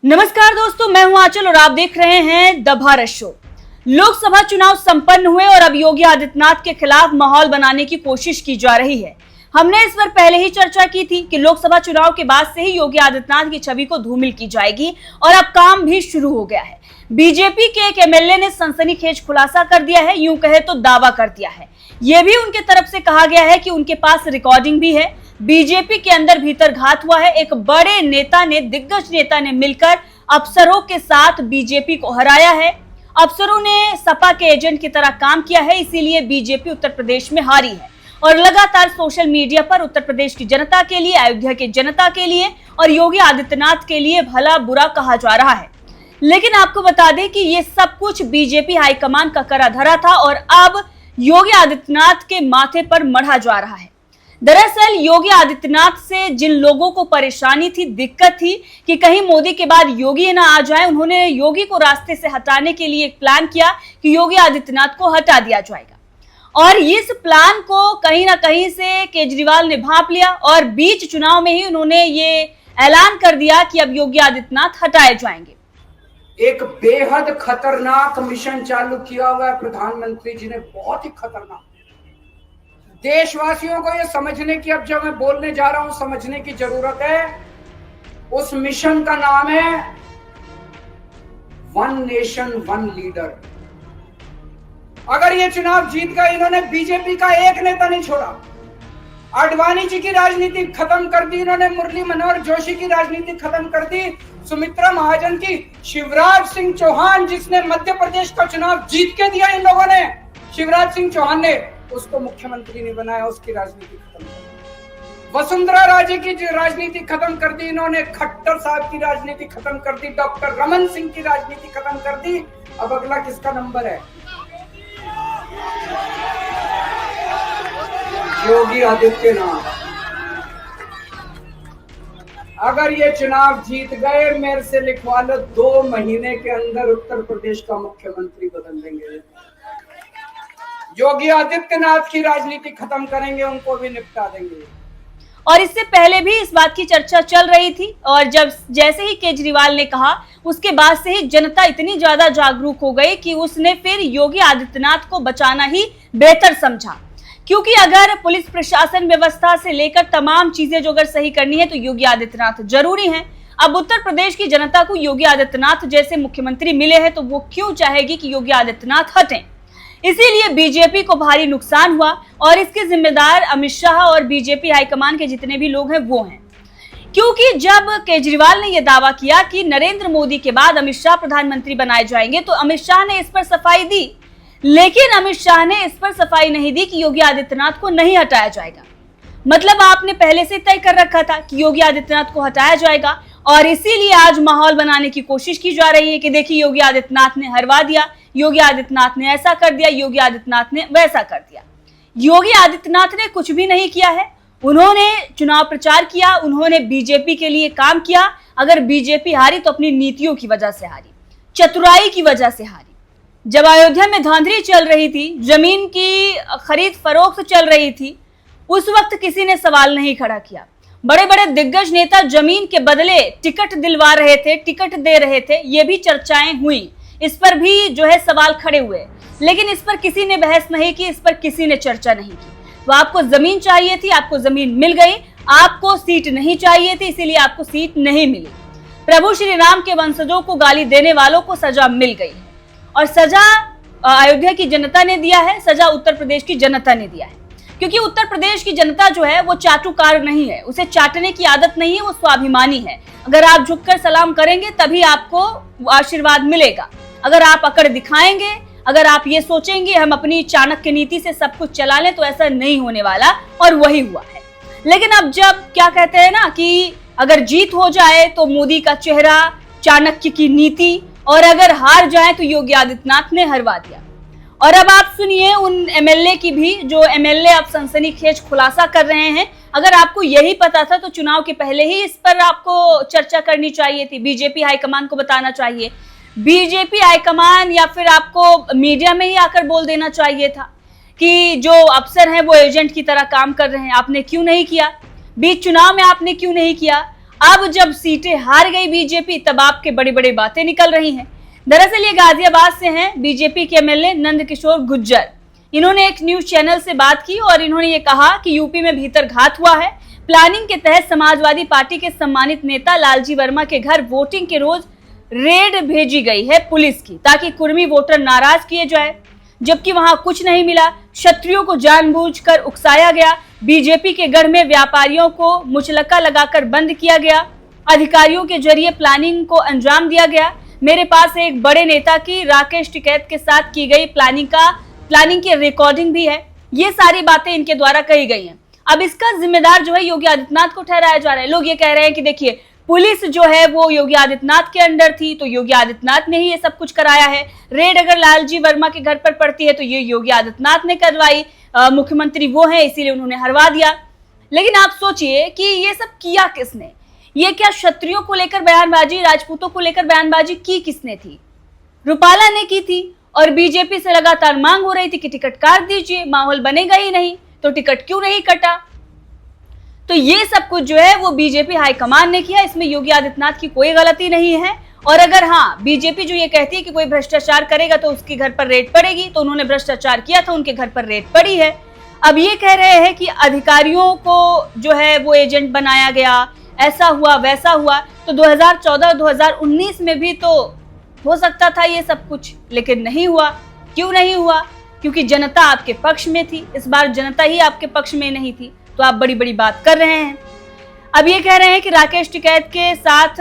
नमस्कार दोस्तों, मैं हूं आंचल और आप देख रहे हैं द भारत शो। लोकसभा चुनाव संपन्न हुए और अब योगी आदित्यनाथ के खिलाफ माहौल बनाने की कोशिश की जा रही है। हमने इस पर पहले ही चर्चा की थी कि लोकसभा चुनाव के बाद से ही योगी आदित्यनाथ की छवि को धूमिल की जाएगी और अब काम भी शुरू हो गया है। बीजेपी के एक एमएलए ने सनसनीखेज खुलासा कर दिया है, यूं कहे तो दावा कर दिया है। यह भी उनके तरफ से कहा गया है कि उनके पास रिकॉर्डिंग भी है। बीजेपी के अंदर भीतर घात हुआ है। एक बड़े नेता ने, दिग्गज नेता ने मिलकर अफसरों के साथ बीजेपी को हराया है। अफसरों ने सपा के एजेंट की तरह काम किया है, इसीलिए बीजेपी उत्तर प्रदेश में हारी है। और लगातार सोशल मीडिया पर उत्तर प्रदेश की जनता के लिए, अयोध्या की जनता के लिए और योगी आदित्यनाथ के लिए भला बुरा कहा जा रहा है। लेकिन आपको बता दें कि ये सब कुछ बीजेपी हाईकमान का करा धरा था और अब योगी आदित्यनाथ के माथे पर मढ़ा जा रहा है। दरअसल योगी आदित्यनाथ से जिन लोगों को परेशानी थी, दिक्कत थी कि कहीं मोदी के बाद योगी ना आ जाए, उन्होंने योगी को रास्ते से हटाने के लिए एक प्लान किया कि योगी आदित्यनाथ को हटा दिया जाएगा। और इस प्लान को कहीं ना कहीं से केजरीवाल ने भांप लिया और बीच चुनाव में ही उन्होंने ये ऐलान कर दिया कि अब योगी आदित्यनाथ हटाए जाएंगे। एक बेहद खतरनाक मिशन चालू किया हुआ है प्रधानमंत्री जी ने, बहुत ही खतरनाक। देशवासियों को यह समझने की, अब जब मैं बोलने जा रहा हूं, समझने की जरूरत है। उस मिशन का नाम है वन नेशन वन लीडर। अगर ये चुनाव जीत गए, इन्होंने बीजेपी का एक नेता नहीं छोड़ा। आडवाणी जी की राजनीति खत्म कर दी इन्होंने, मुरली मनोहर जोशी की राजनीति खत्म कर दी, सुमित्रा महाजन की, शिवराज सिंह चौहान जिसने मध्य प्रदेश का चुनाव जीत के दिया इन लोगों ने, शिवराज सिंह चौहान ने उसको मुख्यमंत्री नहीं बनाया, उसकी राजनीति खत्म कर दी। वसुंधरा राजे की राजनीति खत्म कर दी इन्होंने, खट्टर साहब की राजनीति खत्म कर दी, डॉक्टर रमन सिंह की राजनीति खत्म कर दी। अब अगला किसका नंबर है? योगी आदित्यनाथ। अगर ये चुनाव जीत गए, मेरे से लिखवा लो, 2 महीने के अंदर उत्तर प्रदेश का मुख्यमंत्री बदल देंगे। योगी आदित्यनाथ की राजनीति खत्म करेंगे, उनको भी निपटा देंगे। और इससे पहले भी इस बात की चर्चा चल रही थी और जब जैसे ही केजरीवाल ने कहा, उसके बाद से ही जनता इतनी ज्यादा जागरूक हो गई कि उसने फिर योगी आदित्यनाथ को बचाना ही बेहतर समझा। क्योंकि अगर पुलिस प्रशासन व्यवस्था से लेकर तमाम चीजें जो अगर सही करनी है तो योगी आदित्यनाथ जरूरी हैं। अब उत्तर प्रदेश की जनता को योगी आदित्यनाथ जैसे मुख्यमंत्री मिले हैं तो वो क्यों चाहेगी कि योगी आदित्यनाथ हटें। इसीलिए बीजेपी को भारी नुकसान हुआ और इसके जिम्मेदार अमित शाह और बीजेपी हाईकमान के जितने भी लोग हैं वो हैं। क्योंकि जब केजरीवाल ने यह दावा किया कि नरेंद्र मोदी के बाद अमित शाह प्रधानमंत्री बनाए जाएंगे तो अमित शाह ने इस पर सफाई दी, लेकिन अमित शाह ने इस पर सफाई नहीं दी कि योगी आदित्यनाथ को नहीं हटाया जाएगा। मतलब आपने पहले से तय कर रखा था कि योगी आदित्यनाथ को हटाया जाएगा और इसीलिए आज माहौल बनाने की कोशिश की जा रही है कि देखिए योगी आदित्यनाथ ने हरवा दिया, योगी आदित्यनाथ ने ऐसा कर दिया, योगी आदित्यनाथ ने वैसा कर दिया। योगी आदित्यनाथ ने कुछ भी नहीं किया है। उन्होंने चुनाव प्रचार किया, उन्होंने बीजेपी के लिए काम किया। अगर बीजेपी हारी तो अपनी नीतियों की वजह से हारी, चतुराई की वजह से हारी। जब अयोध्या में धांधली चल रही थी, जमीन की खरीद फरोख्त चल रही थी, उस वक्त किसी ने सवाल नहीं खड़ा किया। बड़े बड़े दिग्गज नेता जमीन के बदले टिकट दिलवा रहे थे, टिकट दे रहे थे, ये भी चर्चाएं हुई, इस पर भी जो है सवाल खड़े हुए, लेकिन इस पर किसी ने बहस नहीं की, इस पर किसी ने चर्चा नहीं की। तो आपको जमीन चाहिए थी, आपको जमीन मिल गई, आपको सीट नहीं चाहिए थी, इसीलिए आपको सीट नहीं मिली। प्रभु श्री राम के वंशजों को गाली देने वालों को सजा मिल गई है और सजा अयोध्या की जनता ने दिया है, सजा उत्तर प्रदेश की जनता ने दिया है। क्योंकि उत्तर प्रदेश की जनता जो है वो चाटुकार नहीं है, उसे चाटने की आदत नहीं है, वो स्वाभिमानी है। अगर आप झुककर सलाम करेंगे तभी आपको आशीर्वाद मिलेगा। अगर आप अकड़ दिखाएंगे, अगर आप ये सोचेंगे हम अपनी चाणक्य नीति से सब कुछ चला लें, तो ऐसा नहीं होने वाला और वही हुआ है। लेकिन अब जब क्या कहते हैं ना कि अगर जीत हो जाए तो मोदी का चेहरा, चाणक्य की नीति, और अगर हार जाए तो योगी आदित्यनाथ ने हरवा दिया। और अब आप सुनिए उन एमएलए की भी, जो एमएलए अब सनसनीखेज खुलासा कर रहे हैं। अगर आपको यही पता था तो चुनाव के पहले ही इस पर आपको चर्चा करनी चाहिए थी, बीजेपी हाईकमान को बताना चाहिए, बीजेपी हाईकमान या फिर आपको मीडिया में ही आकर बोल देना चाहिए था कि जो अफसर हैं वो एजेंट की तरह काम कर रहे हैं। आपने क्यों नहीं किया? बीच चुनाव में आपने क्यों नहीं किया? अब जब सीटें हार गई बीजेपी, तब आपके बड़ी बड़ी बातें निकल रही हैं। दरअसल ये गाजियाबाद से हैं बीजेपी के एमएलए नंदकिशोर गुर्जर। इन्होंने एक न्यूज चैनल से बात की और इन्होंने ये कहा कि यूपी में भीतर घात हुआ है। प्लानिंग के तहत समाजवादी पार्टी के सम्मानित नेता लालजी वर्मा के घर वोटिंग के रोज रेड भेजी गई है पुलिस की, ताकि कुर्मी वोटर नाराज किए जाए, जबकि वहां कुछ नहीं मिला। क्षत्रियों को जानबूझकर उकसाया गया। बीजेपी के गढ़ में व्यापारियों को मुचलका लगाकर बंद किया गया। अधिकारियों के जरिए प्लानिंग को अंजाम दिया गया। मेरे पास एक बड़े नेता की राकेश टिकैत के साथ की गई प्लानिंग की रिकॉर्डिंग भी है। ये सारी बातें इनके द्वारा कही गई हैं। अब इसका जिम्मेदार जो है योगी आदित्यनाथ को ठहराया जा रहा है। लोग ये कह रहे हैं कि देखिए, पुलिस जो है वो योगी आदित्यनाथ के अंडर थी, तो योगी आदित्यनाथ ने ही ये सब कुछ कराया है। रेड अगर लालजी वर्मा के घर पर पड़ती है तो ये योगी आदित्यनाथ ने करवाई, मुख्यमंत्री वो है इसीलिए उन्होंने हरवा दिया। लेकिन आप सोचिए कि ये सब किया किसने? ये क्या क्षत्रियों को लेकर बयानबाजी, राजपूतों को लेकर बयानबाजी की किसने थी? रूपाला ने की थी। और बीजेपी से लगातार मांग हो रही थी कि टिकट काट दीजिए, माहौल बनेगा ही नहीं, तो टिकट क्यों नहीं कटा? तो ये सब कुछ जो है वो बीजेपी हाईकमान ने किया। इसमें योगी आदित्यनाथ की कोई गलती नहीं है। और अगर हाँ, बीजेपी जो ये कहती है कि कोई भ्रष्टाचार करेगा तो उसके घर पर रेड पड़ेगी, तो उन्होंने भ्रष्टाचार किया था, उनके घर पर रेड पड़ी है। अब ये कह रहे हैं कि अधिकारियों को जो है वो एजेंट बनाया गया, ऐसा हुआ वैसा हुआ। तो 2014 2019 में भी तो हो सकता था ये सब कुछ, लेकिन नहीं हुआ। क्यों नहीं हुआ? क्योंकि जनता आपके पक्ष में थी। इस बार जनता ही आपके पक्ष में नहीं थी, तो आप बड़ी बड़ी बात कर रहे हैं। अब ये कह रहे हैं कि राकेश टिकैत के साथ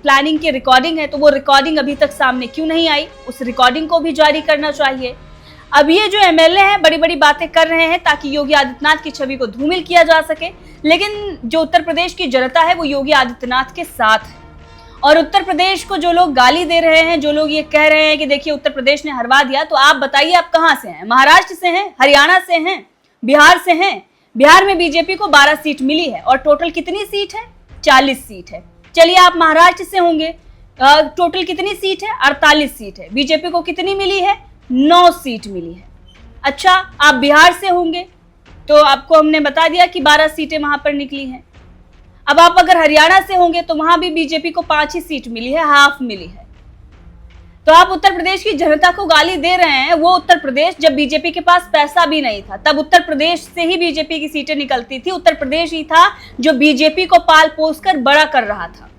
प्लानिंग की रिकॉर्डिंग है, तो वो रिकॉर्डिंग अभी तक सामने क्यों नहीं आई? उस रिकॉर्डिंग को भी जारी करना चाहिए। अब ये जो एमएलए हैं बड़ी बड़ी बातें कर रहे हैं ताकि योगी आदित्यनाथ की छवि को धूमिल किया जा सके, लेकिन जो उत्तर प्रदेश की जनता है वो योगी आदित्यनाथ के साथ है। और उत्तर प्रदेश को जो लोग गाली दे रहे हैं, जो लोग ये कह रहे हैं कि देखिए उत्तर प्रदेश ने हरवा दिया, तो आप बताइए आप कहां से हैं? महाराष्ट्र से हैं, हरियाणा से हैं, बिहार से हैं। बिहार में बीजेपी को 12 सीट मिली है और टोटल कितनी सीट है? 40 सीट है। चलिए आप महाराष्ट्र से होंगे, टोटल कितनी सीट है? 48 सीट है। बीजेपी को कितनी मिली है? 9 सीट मिली है। अच्छा, आप बिहार से होंगे तो आपको हमने बता दिया कि 12 सीटें वहां पर निकली हैं। अब आप अगर हरियाणा से होंगे तो वहां भी बीजेपी को 5 ही सीट मिली है, हाफ मिली है। तो आप उत्तर प्रदेश की जनता को गाली दे रहे हैं। वो उत्तर प्रदेश जब बीजेपी के पास पैसा भी नहीं था, तब उत्तर प्रदेश से ही बीजेपी की सीटें निकलती थी। उत्तर प्रदेश ही था जो बीजेपी को पाल पोस कर बड़ा कर रहा था।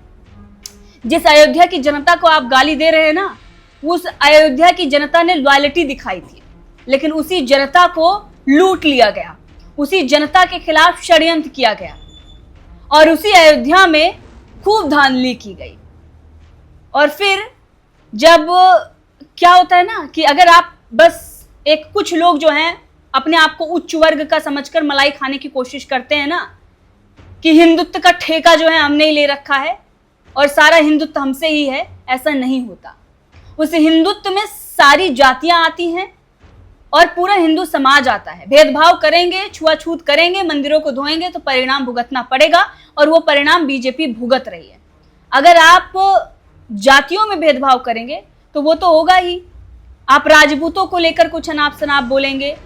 जिस अयोध्या की जनता को आप गाली दे रहे हैं ना, उस अयोध्या की जनता ने लॉयल्टी दिखाई थी, लेकिन उसी जनता को लूट लिया गया, उसी जनता के खिलाफ षड्यंत्र किया गया और उसी अयोध्या में खूब धांधली की गई। और फिर जब क्या होता है ना कि अगर आप बस एक कुछ लोग जो हैं अपने आप को उच्च वर्ग का समझकर मलाई खाने की कोशिश करते हैं ना, कि हिंदुत्व का ठेका जो है हमने ही ले रखा है और सारा हिंदुत्व हमसे ही है, ऐसा नहीं होता। उस हिंदुत्व में सारी जातियां आती हैं और पूरा हिंदू समाज आता है। भेदभाव करेंगे, छुआछूत करेंगे, मंदिरों को धोएंगे तो परिणाम भुगतना पड़ेगा, और वो परिणाम बीजेपी भुगत रही है। अगर आप जातियों में भेदभाव करेंगे तो वो तो होगा ही। आप राजपूतों को लेकर कुछ अनाप शनाप बोलेंगे,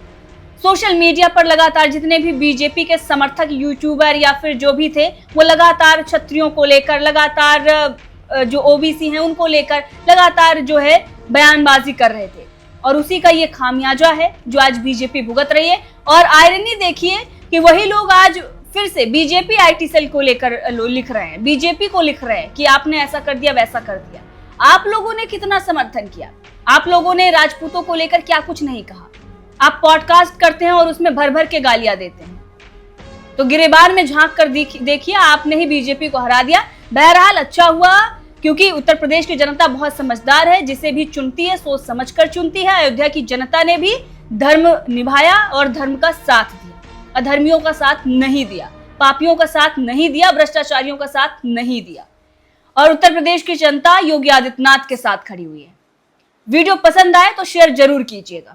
सोशल मीडिया पर लगातार जितने भी बीजेपी के समर्थक यूट्यूबर या फिर जो भी थे, वो लगातार क्षत्रियों को लेकर, लगातार जो ओबीसी हैं उनको लेकर लगातार जो है बयानबाजी कर रहे थे। और उसी का ये खामियाजा है जो आज बीजेपी भुगत रही है। और आयरनी देखिए कि वही लोग आज फिर से बीजेपी आईटी सेल को लेकर लिख रहे हैं, बीजेपी को लिख रहे हैं कि आपने ऐसा कर दिया, वैसा कर दिया। आप लोगों ने कितना समर्थन किया? आप लोगों ने राजपूतों को लेकर क्या कुछ नहीं कहा। आप पॉडकास्ट करते हैं और उसमें भर भर के गालियां देते हैं। तो गिरेबान में झांक कर देखिए, आपने ही बीजेपी को हरा दिया। बहरहाल अच्छा हुआ, क्योंकि उत्तर प्रदेश की जनता बहुत समझदार है, जिसे भी चुनती है सोच समझकर चुनती है। अयोध्या की जनता ने भी धर्म निभाया और धर्म का साथ दिया, अधर्मियों का साथ नहीं दिया, पापियों का साथ नहीं दिया, भ्रष्टाचारियों का साथ नहीं दिया। और उत्तर प्रदेश की जनता योगी आदित्यनाथ के साथ खड़ी हुई है। वीडियो पसंद आए तो शेयर जरूर कीजिएगा।